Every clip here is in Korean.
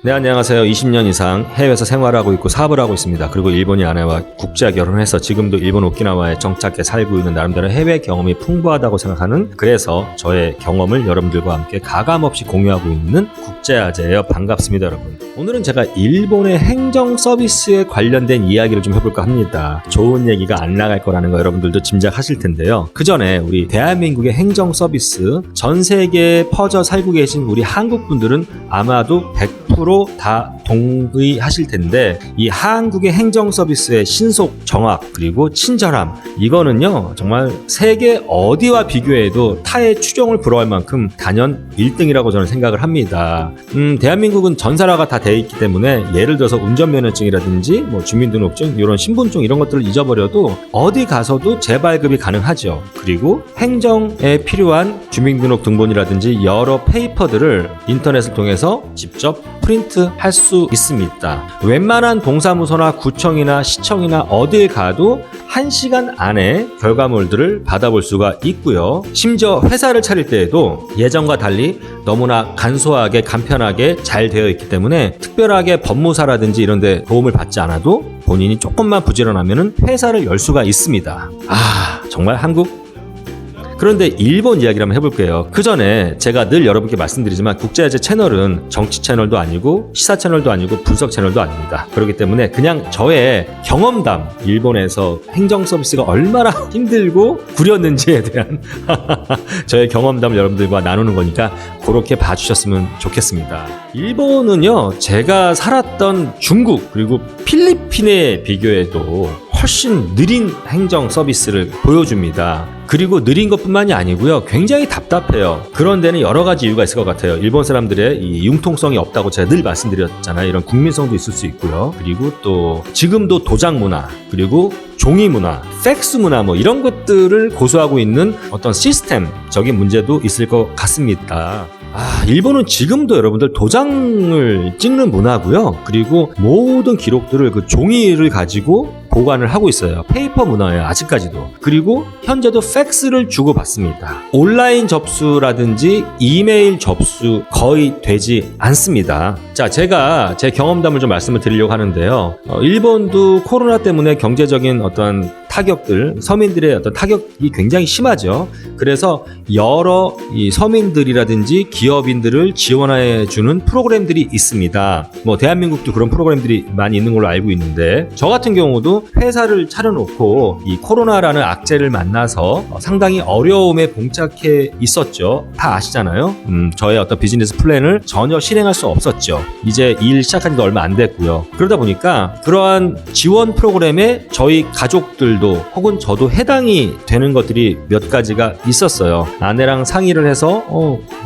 네, 안녕하세요. 20년 이상 해외에서 생활하고 있고 사업을 하고 있습니다. 그리고 일본인 아내와 국제 결혼해서 지금도 일본 오키나와에 정착해 살고 있는 나름대로 해외 경험이 풍부하다고 생각하는, 그래서 저의 경험을 여러분들과 함께 가감없이 공유하고 있는 국제아재예요. 반갑습니다, 여러분. 오늘은 제가 일본의 행정 서비스에 관련된 이야기를 좀 해볼까 합니다. 좋은 얘기가 안 나갈 거라는 거 여러분들도 짐작하실 텐데요. 그 전에 우리 대한민국의 행정 서비스, 전 세계에 퍼져 살고 계신 우리 한국 분들은 아마도 100% 다 동의하실 텐데, 이 한국의 행정 서비스의 신속, 정확, 그리고 친절함, 이거는요 정말 세계 어디와 비교해도 타의 추종을 불허할 만큼 단연 1등이라고 저는 생각을 합니다. 대한민국은 전사라가 다 돼 있기 때문에 예를 들어서 운전면허증이라든지 뭐 주민등록증, 이런 신분증 이런 것들을 잊어버려도 어디 가서도 재발급이 가능하죠. 그리고 행정에 필요한 주민등록 등본이라든지 여러 페이퍼들을 인터넷을 통해서 직접 프린트할 수 있습니다. 웬만한 동사무소나 구청이나 시청이나 어딜 가도 1시간 안에 결과물들을 받아볼 수가 있고요. 심지어 회사를 차릴 때에도 예전과 달리 너무나 간소하게 간편하게 잘 되어 있기 때문에 특별하게 법무사라든지 이런 데 도움을 받지 않아도 본인이 조금만 부지런하면 회사를 열 수가 있습니다. 정말 한국. 그런데 일본 이야기를 한번 해볼게요. 그 전에 제가 늘 여러분께 말씀드리지만 국제아재 채널은 정치 채널도 아니고 시사 채널도 아니고 분석 채널도 아닙니다. 그렇기 때문에 그냥 저의 경험담, 일본에서 행정 서비스가 얼마나 힘들고 구렸는지에 대한 저의 경험담을 여러분들과 나누는 거니까 그렇게 봐주셨으면 좋겠습니다. 일본은요, 제가 살았던 중국 그리고 필리핀에 비교해도 훨씬 느린 행정 서비스를 보여줍니다. 그리고 느린 것뿐만이 아니고요, 굉장히 답답해요. 그런 데는 여러 가지 이유가 있을 것 같아요. 일본 사람들의 이 융통성이 없다고 제가 늘 말씀드렸잖아요. 이런 국민성도 있을 수 있고요. 그리고 또 지금도 도장 문화, 그리고 종이 문화, 팩스 문화 뭐 이런 것들을 고수하고 있는 어떤 시스템적인 문제도 있을 것 같습니다. 일본은 지금도 여러분들 도장을 찍는 문화고요. 그리고 모든 기록들을 그 종이를 가지고 보관을 하고 있어요. 페이퍼 문화예요, 아직까지도. 그리고 현재도 팩스를 주고받습니다. 온라인 접수라든지 이메일 접수 거의 되지 않습니다. 자, 제가 제 경험담을 좀 말씀을 드리려고 하는데요. 일본도 코로나 때문에 경제적인 어떤 타격들, 서민들의 어떤 타격이 굉장히 심하죠. 그래서 여러 이 서민들이라든지 기업인들을 지원해주는 프로그램들이 있습니다. 뭐 대한민국도 그런 프로그램들이 많이 있는 걸로 알고 있는데, 저 같은 경우도 회사를 차려놓고 이 코로나라는 악재를 만나서 상당히 어려움에 봉착해 있었죠. 다 아시잖아요. 저의 어떤 비즈니스 플랜을 전혀 실행할 수 없었죠. 이제 일 시작한 지도 얼마 안 됐고요. 그러다 보니까 그러한 지원 프로그램에 저희 가족들도 혹은 저도 해당이 되는 것들이 몇 가지가 있었어요. 아내랑 상의를 해서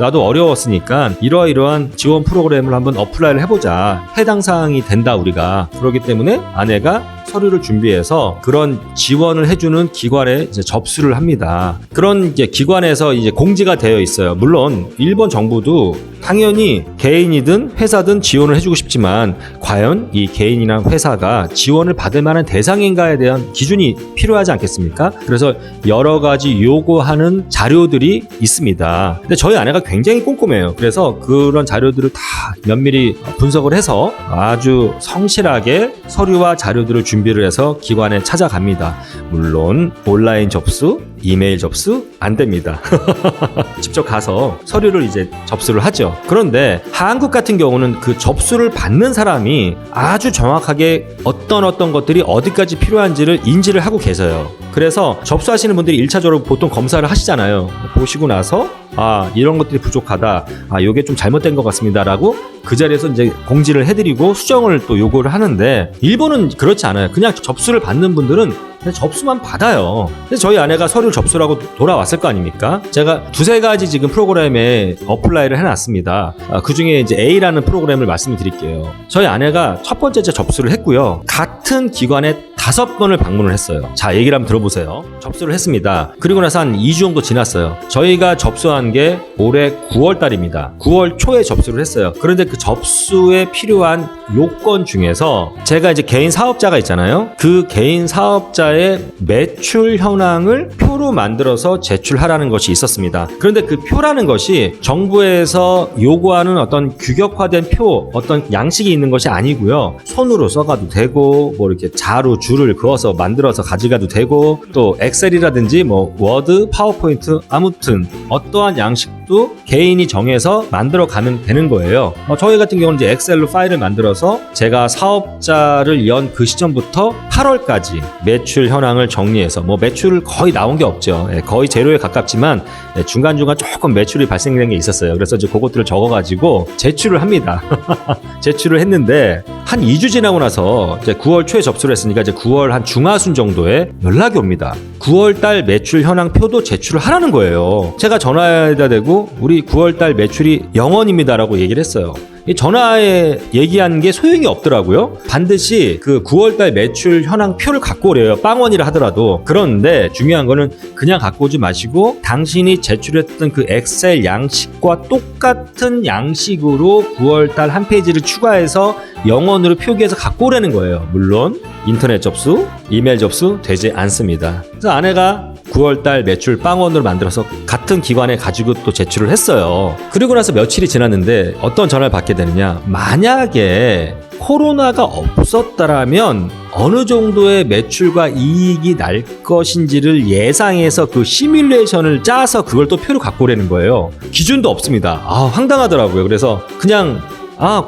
나도 어려웠으니까 이러이러한 지원 프로그램을 한번 어플라이를 해보자. 해당 사항이 된다 우리가. 그렇기 때문에 아내가 서류를 준비해서 그런 지원을 해주는 기관에 이제 접수를 합니다. 그런 이제 기관에서 이제 공지가 되어 있어요. 물론 일본 정부도 당연히 개인이든 회사든 지원을 해주고 싶지만 과연 이 개인이나 회사가 지원을 받을 만한 대상인가에 대한 기준이 필요하지 않겠습니까? 그래서 여러 가지 요구하는 자료들이 있습니다. 근데 저희 아내가 굉장히 꼼꼼해요. 그래서 그런 자료들을 다 면밀히 분석을 해서 아주 성실하게 서류와 자료들을 준비를 해서 기관에 찾아갑니다. 물론 온라인 접수, 이메일 접수 안 됩니다. 직접 가서 서류를 이제 접수를 하죠. 그런데 한국 같은 경우는 그 접수를 받는 사람이 아주 정확하게 어떤 것들이 어디까지 필요한지를 인지를 하고 계세요. 그래서 접수하시는 분들이 1차적으로 보통 검사를 하시잖아요. 보시고 나서 이런 것들이 부족하다, 요게 좀 잘못된 것 같습니다 라고 그 자리에서 이제 공지를 해드리고 수정을 또 요구를 하는데, 일본은 그렇지 않아요. 그냥 접수를 받는 분들은 그냥 접수만 받아요. 근데 저희 아내가 서류를 접수하고 돌아왔을 거 아닙니까? 제가 두세 가지 지금 프로그램에 어플라이를 해놨습니다. 그 중에 이제 A라는 프로그램을 말씀을 드릴게요. 저희 아내가 첫 번째 접수를 했고요. 같은 기관에 5번을 방문을 했어요. 자, 얘기를 한번 들어보세요. 접수를 했습니다. 그리고 나서 한 2주 정도 지났어요. 저희가 접수한 게 올해 9월 달입니다. 9월 초에 접수를 했어요. 그런데 그 접수에 필요한 요건 중에서 제가 이제 개인 사업자가 있잖아요. 그 개인 사업자의 매출 현황을 표로 만들어서 제출하라는 것이 있었습니다. 그런데 그 표라는 것이 정부에서 요구하는 어떤 규격화된 표, 어떤 양식이 있는 것이 아니고요. 손으로 써가도 되고, 뭐 이렇게 자로 줄을 그어서 만들어서 가져가도 되고, 또 엑셀이라든지 뭐 워드, 파워포인트, 아무튼 어떠한 양식도 개인이 정해서 만들어 가면 되는 거예요. 저희 같은 경우는 이제 엑셀로 파일을 만들어서 제가 사업자를 연 그 시점부터 8월까지 매출 현황을 정리해서, 뭐 매출 거의 나온 게 없죠. 거의 제로에 가깝지만 중간중간 조금 매출이 발생된 게 있었어요. 그래서 이제 그것들을 적어가지고 제출을 합니다. 제출을 했는데 한 2주 지나고 나서 이제 9월 초에 접수를 했으니까 이제 9월 한 중하순 정도에 연락이 옵니다. 9월 달 매출 현황 표도 제출을 하라는 거예요. 제가 전화에다 대고 우리 9월 달 매출이 0원입니다라고 얘기를 했어요. 이 전화에 얘기한 게 소용이 없더라고요. 반드시 그 9월달 매출 현황 표를 갖고 오래요. 빵원이라 하더라도. 그런데 중요한 거는 그냥 갖고 오지 마시고 당신이 제출했던 그 엑셀 양식과 똑같은 양식으로 9월달 한 페이지를 추가해서 영원으로 표기해서 갖고 오라는 거예요. 물론 인터넷 접수, 이메일 접수 되지 않습니다. 그래서 아내가 9월달 매출 빵원으로 만들어서 같은 기관에 가지고 또 제출을 했어요. 그리고 나서 며칠이 지났는데 어떤 전화를 받게 되느냐. 만약에 코로나가 없었다라면 어느 정도의 매출과 이익이 날 것인지를 예상해서 그 시뮬레이션을 짜서 그걸 또 표로 갖고 오라는 거예요. 기준도 없습니다. 황당하더라고요. 그래서 그냥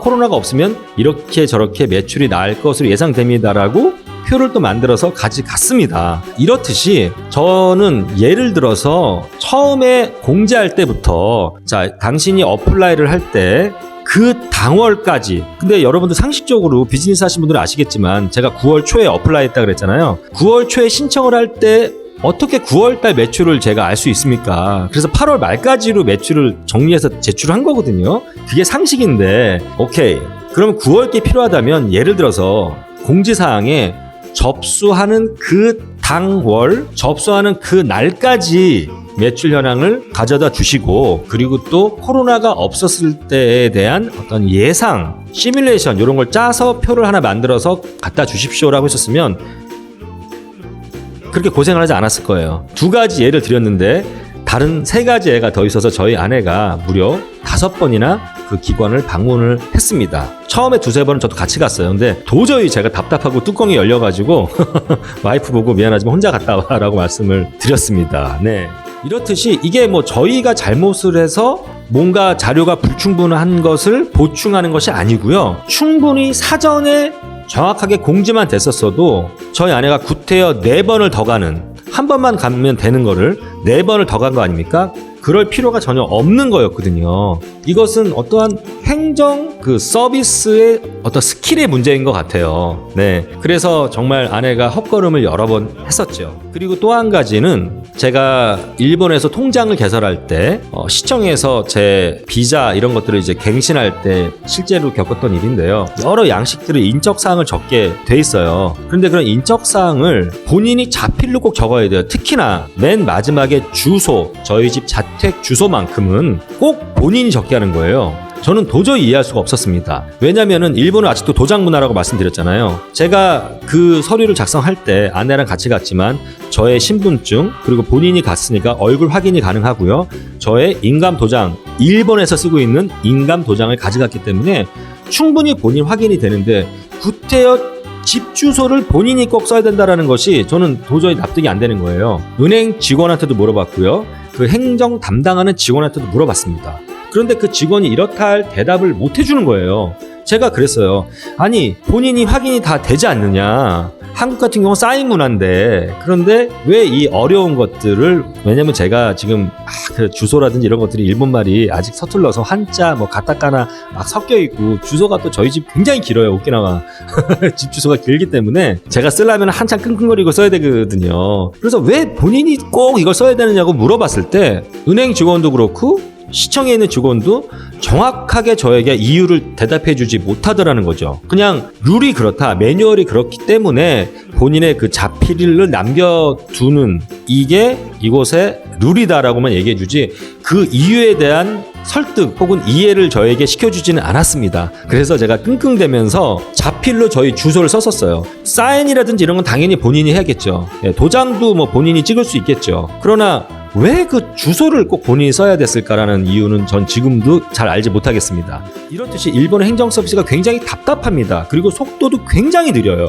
코로나가 없으면 이렇게 저렇게 매출이 날 것으로 예상됩니다라고 표를 또 만들어서 가져갔습니다. 이렇듯이 저는 예를 들어서 처음에 공지할 때부터 자, 당신이 어플라이를 할 때 그 당월까지, 근데 여러분들 상식적으로 비즈니스 하신 분들은 아시겠지만 제가 9월 초에 어플라이 했다 그랬잖아요. 9월 초에 신청을 할 때 어떻게 9월달 매출을 제가 알 수 있습니까? 그래서 8월 말까지로 매출을 정리해서 제출한 거거든요. 그게 상식인데, 오케이. 그럼 9월께 필요하다면 예를 들어서 공지사항에 접수하는 그 당월, 접수하는 그 날까지 매출 현황을 가져다 주시고, 그리고 또 코로나가 없었을 때에 대한 어떤 예상, 시뮬레이션 이런 걸 짜서 표를 하나 만들어서 갖다 주십시오라고 했었으면 그렇게 고생을 하지 않았을 거예요. 2가지 예를 드렸는데 다른 3가지 예가 더 있어서 저희 아내가 무려 5번이나 그 기관을 방문을 했습니다. 처음에 2-3번은 저도 같이 갔어요. 근데 도저히 제가 답답하고 뚜껑이 열려가지고 와이프 보고 미안하지만 혼자 갔다 와라고 말씀을 드렸습니다. 네. 이렇듯이 이게 뭐 저희가 잘못을 해서 뭔가 자료가 불충분한 것을 보충하는 것이 아니고요. 충분히 사전에 정확하게 공지만 됐었어도 저희 아내가 구태여 4번을 더 가는, 한 번만 가면 되는 거를 4번을 더 간 거 아닙니까? 그럴 필요가 전혀 없는 거였거든요. 이것은 어떠한 행정 그 서비스의 어떤 스킬의 문제인 것 같아요. 네. 그래서 정말 아내가 헛걸음을 여러 번 했었죠. 그리고 또 한 가지는 제가 일본에서 통장을 개설할 때 시청에서 제 비자 이런 것들을 이제 갱신할 때 실제로 겪었던 일인데요. 여러 양식들을 인적사항을 적게 돼 있어요. 그런데 그런 인적사항을 본인이 자필로 꼭 적어야 돼요. 특히나 맨 마지막에 주소, 저희 집 자택 주소만큼은 꼭 본인이 적게 하는 거예요. 저는 도저히 이해할 수가 없었습니다. 왜냐면은 일본은 아직도 도장 문화라고 말씀드렸잖아요. 제가 그 서류를 작성할 때 아내랑 같이 갔지만 저의 신분증, 그리고 본인이 갔으니까 얼굴 확인이 가능하고요. 저의 인감 도장, 일본에서 쓰고 있는 인감 도장을 가져갔기 때문에 충분히 본인 확인이 되는데 구태여 집 주소를 본인이 꼭 써야 된다는 것이 저는 도저히 납득이 안 되는 거예요. 은행 직원한테도 물어봤고요. 그 행정 담당하는 직원한테도 물어봤습니다. 그런데 그 직원이 이렇다 할 대답을 못 해주는 거예요. 제가 그랬어요. 아니, 본인이 확인이 다 되지 않느냐. 한국 같은 경우는 사인 문화인데, 그런데 왜 이 어려운 것들을, 왜냐면 제가 지금 그 주소라든지 이런 것들이 일본말이 아직 서툴러서 한자, 뭐 가타카나 막 섞여 있고, 주소가 또 저희 집 굉장히 길어요. 오키나와 집 주소가 길기 때문에 제가 쓰려면 한참 끙끙거리고 써야 되거든요. 그래서 왜 본인이 꼭 이걸 써야 되느냐고 물어봤을 때 은행 직원도 그렇고 시청에 있는 직원도 정확하게 저에게 이유를 대답해 주지 못하더라는 거죠. 그냥 룰이 그렇다, 매뉴얼이 그렇기 때문에 본인의 그 자필을 남겨두는 이게 이곳의 룰이다라고만 얘기해 주지 그 이유에 대한 설득 혹은 이해를 저에게 시켜주지는 않았습니다. 그래서 제가 끙끙대면서 자필로 저희 주소를 썼었어요. 사인이라든지 이런 건 당연히 본인이 해야겠죠. 도장도 뭐 본인이 찍을 수 있겠죠. 그러나 왜 그 주소를 꼭 본인이 써야 됐을까라는 이유는 전 지금도 잘 알지 못하겠습니다. 이렇듯이 일본의 행정 서비스가 굉장히 답답합니다. 그리고 속도도 굉장히 느려요.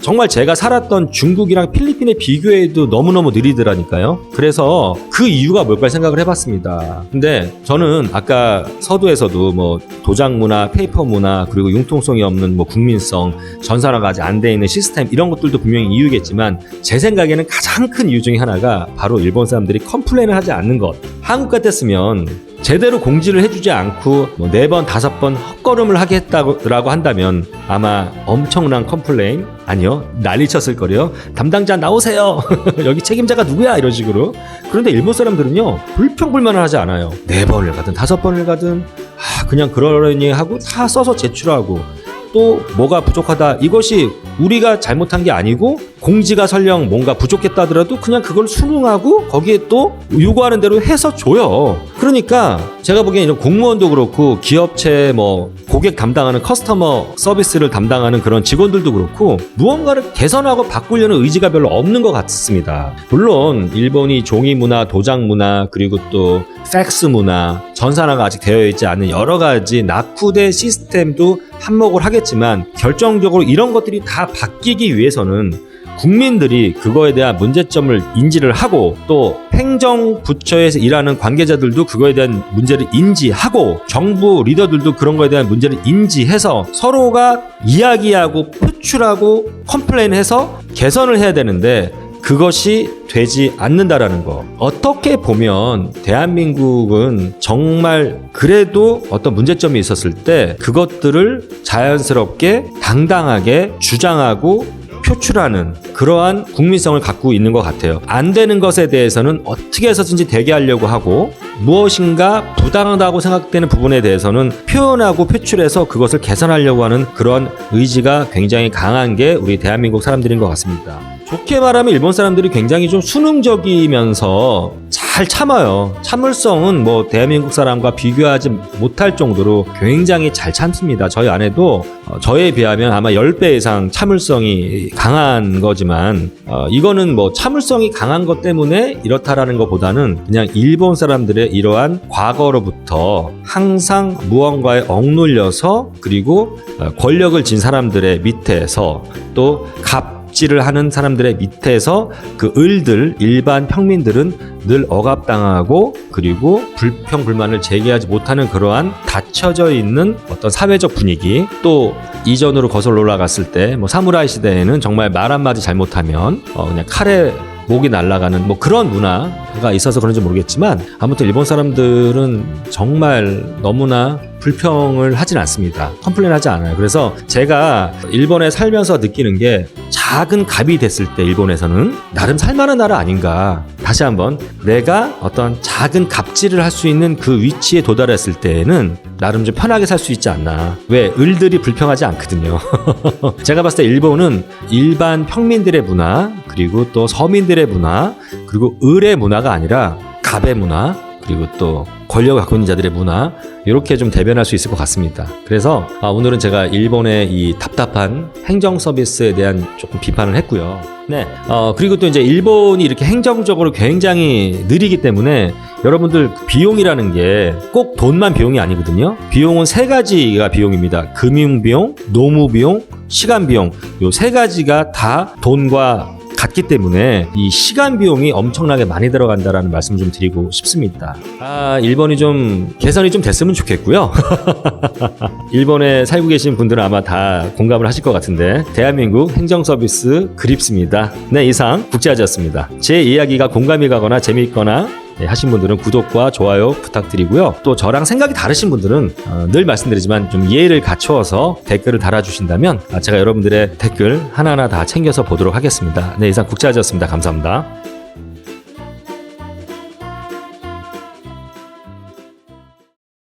정말 제가 살았던 중국이랑 필리핀에 비교해도 너무너무 느리더라니까요. 그래서 그 이유가 뭘까 생각을 해봤습니다. 근데 저는 아까 서두에서도 뭐 도장 문화, 페이퍼 문화, 그리고 융통성이 없는 뭐 국민성, 전산화가 아직 안 돼 있는 시스템 이런 것들도 분명히 이유겠지만 제 생각에는 가장 큰 이유 중에 하나가 바로 일본 사람들이 컴플레인을 하지 않는 것. 한국 같았으면 제대로 공지를 해주지 않고 뭐 4번, 5번 헛걸음을 하게 했다고 한다면 아마 엄청난 컴플레인, 아니요, 난리 쳤을 거래요. 담당자 나오세요. 여기 책임자가 누구야? 이런 식으로. 그런데 일본 사람들은요, 불평불만을 하지 않아요. 4번을 가든 5번을 가든 그냥 그러려니 하고 다 써서 제출하고, 또 뭐가 부족하다, 이것이 우리가 잘못한 게 아니고 공지가 설령 뭔가 부족했다 하더라도 그냥 그걸 수긍하고 거기에 또 요구하는 대로 해서 줘요. 그러니까 제가 보기엔 이런 공무원도 그렇고 기업체 뭐 고객 담당하는 커스터머 서비스를 담당하는 그런 직원들도 그렇고 무언가를 개선하고 바꾸려는 의지가 별로 없는 것 같습니다. 물론 일본이 종이 문화, 도장 문화, 그리고 또 팩스 문화, 전산화가 아직 되어 있지 않은 여러 가지 낙후된 시스템도 한몫을 하겠지만 결정적으로 이런 것들이 다 바뀌기 위해서는 국민들이 그거에 대한 문제점을 인지를 하고, 또 행정부처에서 일하는 관계자들도 그거에 대한 문제를 인지하고, 정부 리더들도 그런 거에 대한 문제를 인지해서 서로가 이야기하고 표출하고 컴플레인해서 개선을 해야 되는데 그것이 되지 않는다라는 거. 어떻게 보면 대한민국은 정말 그래도 어떤 문제점이 있었을 때 그것들을 자연스럽게 당당하게 주장하고 표출하는 그러한 국민성을 갖고 있는 것 같아요. 안 되는 것에 대해서는 어떻게 해서든지 되게 하려고 하고, 무엇인가 부당하다고 생각되는 부분에 대해서는 표현하고 표출해서 그것을 개선하려고 하는 그런 의지가 굉장히 강한 게 우리 대한민국 사람들인 것 같습니다. 좋게 말하면 일본 사람들이 굉장히 좀 수능적이면서 잘 참아요. 참을성은 뭐 대한민국 사람과 비교하지 못할 정도로 굉장히 잘 참습니다. 저희 아내도 저에 비하면 아마 10배 이상 참을성이 강한 거지만 이거는 뭐 참을성이 강한 것 때문에 이렇다라는 것보다는 그냥 일본 사람들의 이러한 과거로부터 항상 무언가에 억눌려서, 그리고 권력을 진 사람들의 밑에서, 또 갑질을 하는 사람들의 밑에서 그 을들, 일반 평민들은 늘 억압당하고, 그리고 불평불만을 제기하지 못하는 그러한 닫혀져 있는 어떤 사회적 분위기, 또 이전으로 거슬러 올라갔을 때 뭐 사무라이 시대에는 정말 말 한마디 잘못하면 그냥 칼에 목이 날아가는 뭐 그런 문화가 있어서 그런지 모르겠지만, 아무튼 일본 사람들은 정말 너무나 불평을 하진 않습니다. 컴플레인 하지 않아요. 그래서 제가 일본에 살면서 느끼는 게, 작은 갑이 됐을 때 일본에서는 나름 살만한 나라 아닌가. 다시 한번, 내가 어떤 작은 갑질을 할 수 있는 그 위치에 도달했을 때에는 나름 좀 편하게 살 수 있지 않나. 왜? 을들이 불평하지 않거든요. 제가 봤을 때 일본은 일반 평민들의 문화, 그리고 또 서민들의 문화, 그리고 을의 문화가 아니라 갑의 문화, 그리고 또 권력을 갖고 있는 자들의 문화, 이렇게 좀 대변할 수 있을 것 같습니다. 그래서 오늘은 제가 일본의 이 답답한 행정 서비스에 대한 조금 비판을 했고요. 네. 그리고 또 이제 일본이 이렇게 행정적으로 굉장히 느리기 때문에 여러분들 비용이라는 게 꼭 돈만 비용이 아니거든요. 비용은 3가지가 비용입니다. 금융비용, 노무비용, 시간비용. 요 3가지가 다 돈과 같기 때문에 이 시간 비용이 엄청나게 많이 들어간다라는 말씀을 좀 드리고 싶습니다. 일본이 좀 개선이 좀 됐으면 좋겠고요. 일본에 살고 계신 분들은 아마 다 공감을 하실 것 같은데, 대한민국 행정 서비스 그립습니다. 네, 이상 국제아지였습니다. 제 이야기가 공감이 가거나 재미있거나 하신 분들은 구독과 좋아요 부탁드리고요. 또 저랑 생각이 다르신 분들은 늘 말씀드리지만 좀 예의를 갖추어서 댓글을 달아주신다면 제가 여러분들의 댓글 하나하나 다 챙겨서 보도록 하겠습니다. 네, 이상 국제아지였습니다. 감사합니다.